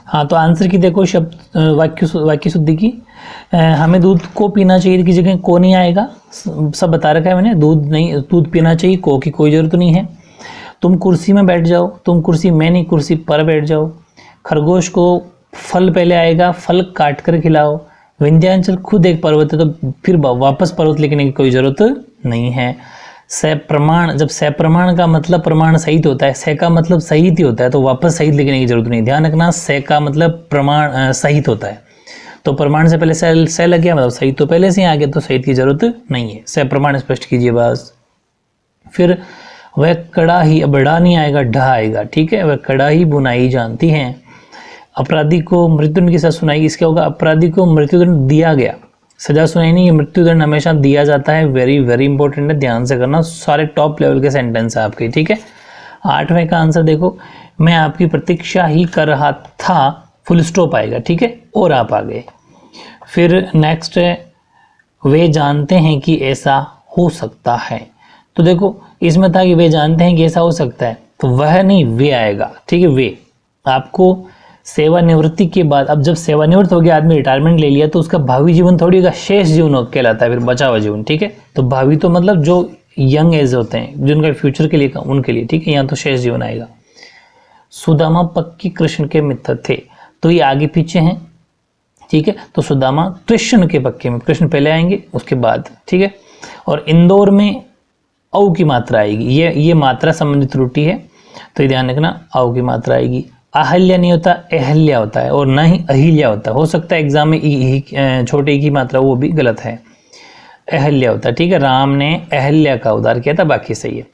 हाँ, तो आंसर की देखो शब्द वाक्य शुद्धि की, हमें दूध को पीना चाहिए की जगह को नहीं आएगा, सब बता रखा है मैंने, दूध पीना चाहिए, को की कोई ज़रूरत नहीं है। तुम कुर्सी में बैठ जाओ, तुम कुर्सी में नहीं, कुर्सी पर बैठ जाओ। खरगोश को फल पहले आएगा, फल काट कर खिलाओ। विंध्याचल खुद एक पर्वत है, तो फिर वापस पर्वत लिखने की कोई ज़रूरत नहीं है। सप्रमाण, जब सप्रमाण का मतलब प्रमाण सहित होता है, से का मतलब सहित ही होता है, तो वापस सहित लिखने की जरूरत नहीं। ध्यान रखना, से का मतलब प्रमाण सहित होता है, तो प्रमाण से पहले से लग गया, मतलब सहित तो पहले से ही आ गया, तो सहित की जरूरत नहीं है। से प्रमाण स्पष्ट कीजिए बस। फिर वह कड़ाही, अब ढा नहीं आएगा, ढा आएगा, ठीक है। वह कड़ाही बुनाई जानती हैं। अपराधी को मृत्युदंड की सजा सुनाई, इसका होगा अपराधी को मृत्युदंड दिया गया, सजा सुनाई नहीं। मृत्युदंड हमेशा दिया जाता है, वेरी वेरी इंपॉर्टेंट है, ध्यान से करना, सारे टॉप लेवल के सेंटेंस है आपके, ठीक है। 8वें का आंसर देखो, मैं आपकी प्रतीक्षा ही कर रहा था, फुल स्टॉप आएगा, ठीक है, और आप आ गए। फिर नेक्स्ट है, वे जानते हैं कि ऐसा हो सकता है। तो देखो इसमें था कि वे जानते हैं कि ऐसा हो सकता है, तो वह नहीं, वे आएगा, ठीक है। वे आपको सेवानिवृत्ति के बाद, अब जब सेवानिवृत्त हो गया आदमी, रिटायरमेंट ले लिया, तो उसका भावी जीवन थोड़ी होगा, शेष जीवन कहलाता है, फिर बचा हुआ जीवन, ठीक है। तो भावी तो मतलब जो यंग एज होते हैं, जिनका फ्यूचर के लिए, उनके लिए, ठीक है, यहाँ तो शेष जीवन आएगा। सुदामा पक्की कृष्ण के मित्र थे, तो ये आगे पीछे हैं, ठीक है। तो सुदामा कृष्ण के पक्के में, कृष्ण पहले आएंगे उसके बाद, ठीक है। और इंदौर में औ की मात्रा आएगी, ये मात्रा संबंधित त्रुटि है, तो ये ध्यान रखना, औ की मात्रा आएगी। अहल्या नहीं होता, अहल्या होता है, और ना ही अहिल्या होता है। हो सकता है एग्जाम में छोटे ई की मात्रा, वो भी गलत है, अहल्या होता है, ठीक है। राम ने अहल्या का उद्धार किया था, बाकी सही है।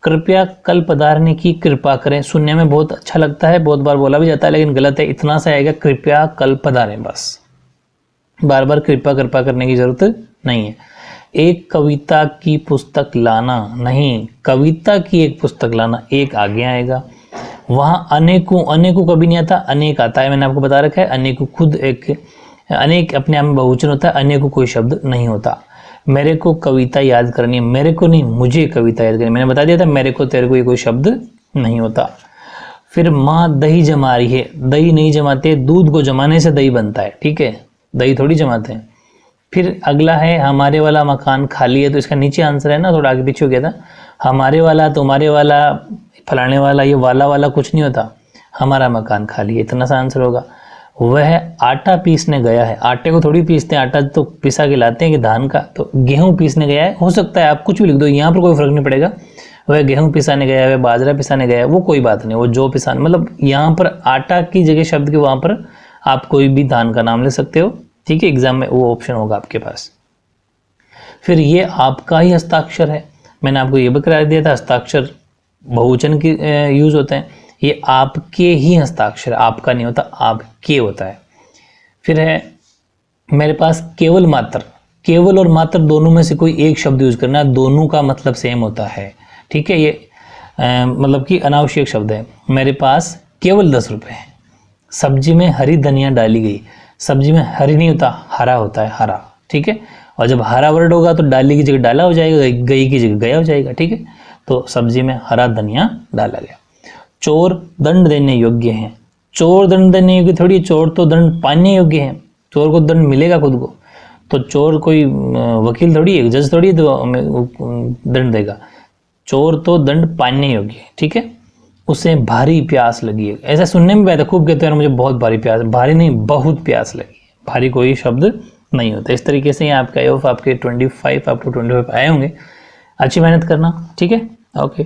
कृपया कल पधारने की कृपा करें, सुनने में बहुत अच्छा लगता है, बहुत बार बोला भी जाता है, लेकिन गलत है, इतना सा आएगा, कृपया कल पधारें, बस, बार बार कृपा करने की जरूरत नहीं है। एक कविता की पुस्तक लाना, नहीं, कविता की एक पुस्तक लाना, एक आगे आएगा। वहां अनेकों कभी नहीं आता, अनेक आता है, मैंने आपको बता रखा है। अनेकों खुद एक, अनेक अपने आप में बहुवचन होता है, अनेकों कोई शब्द नहीं होता। मेरे को कविता याद करनी है, मेरे को नहीं, मुझे कविता याद करनी, मैंने बता दिया था, मेरे को तेरे को ये कोई शब्द नहीं होता। फिर माँ दही जमा रही है, दही नहीं जमाते, दूध को जमाने से दही बनता है, ठीक है, दही थोड़ी जमाते हैं। फिर अगला है, हमारे वाला मकान खाली है, तो इसका नीचे आंसर है ना, थोड़ा आगे पीछे हो गया था, हमारे वाला, तुम्हारे वाला, फलाने वाला, ये वाला कुछ नहीं होता, हमारा मकान खाली है, इतना सा आंसर होगा। वह आटा पीसने गया है, आटे को थोड़ी पीसते हैं, आटा तो पिसा के लाते हैं कि धान का, तो गेहूं पीसने गया है, हो सकता है आप कुछ भी लिख दो, यहाँ पर कोई फर्क नहीं पड़ेगा। वह गेहूं पिसाने गया है, वह बाजरा पिसाने गया है, वो कोई बात नहीं, वो जो पिसाने, मतलब यहाँ पर आटा की जगह शब्द के वहां पर आप कोई भी धान का नाम ले सकते हो, ठीक है, एग्जाम में वो ऑप्शन होगा आपके पास। फिर ये आपका ही हस्ताक्षर है, मैंने आपको ये भी करा दिया था, हस्ताक्षर बहुवचन की यूज होते हैं, ये आपके ही हस्ताक्षर, आपका नहीं होता, आपके होता है। फिर है, मेरे पास केवल मात्र, केवल और मात्र दोनों में से कोई एक शब्द यूज करना, दोनों का मतलब सेम होता है, ठीक है, ये मतलब कि अनावश्यक शब्द है। मेरे पास केवल 10 रुपए है। सब्जी में हरी धनिया डाली गई, सब्जी में हरी नहीं होता, हरा होता है, हरा, ठीक है। और जब हरा वर्ड होगा तो डाली की जगह डाला हो जाएगा, गई की जगह गया हो जाएगा, ठीक है। तो सब्जी में हरा धनिया डाला गया। चोर दंड देने योग्य है, चोर दंड देने योग्य थोड़ी, चोर तो दंड पाने योग्य है, चोर को दंड मिलेगा खुद को, तो चोर कोई वकील थोड़ी है, जज थोड़ी है, तो हमें दंड देगा। चोर तो दंड पाने योग्य है, ठीक है। उसे भारी प्यास लगी है, ऐसा सुनने में बैठा, खूब कहते हैं मुझे बहुत भारी प्यास, भारी नहीं, बहुत प्यास लगी, भारी कोई शब्द नहीं होता। इस तरीके से आपका आपके 25 अप टू 25 आए होंगे। अच्छी मेहनत करना, ठीक है, ओके।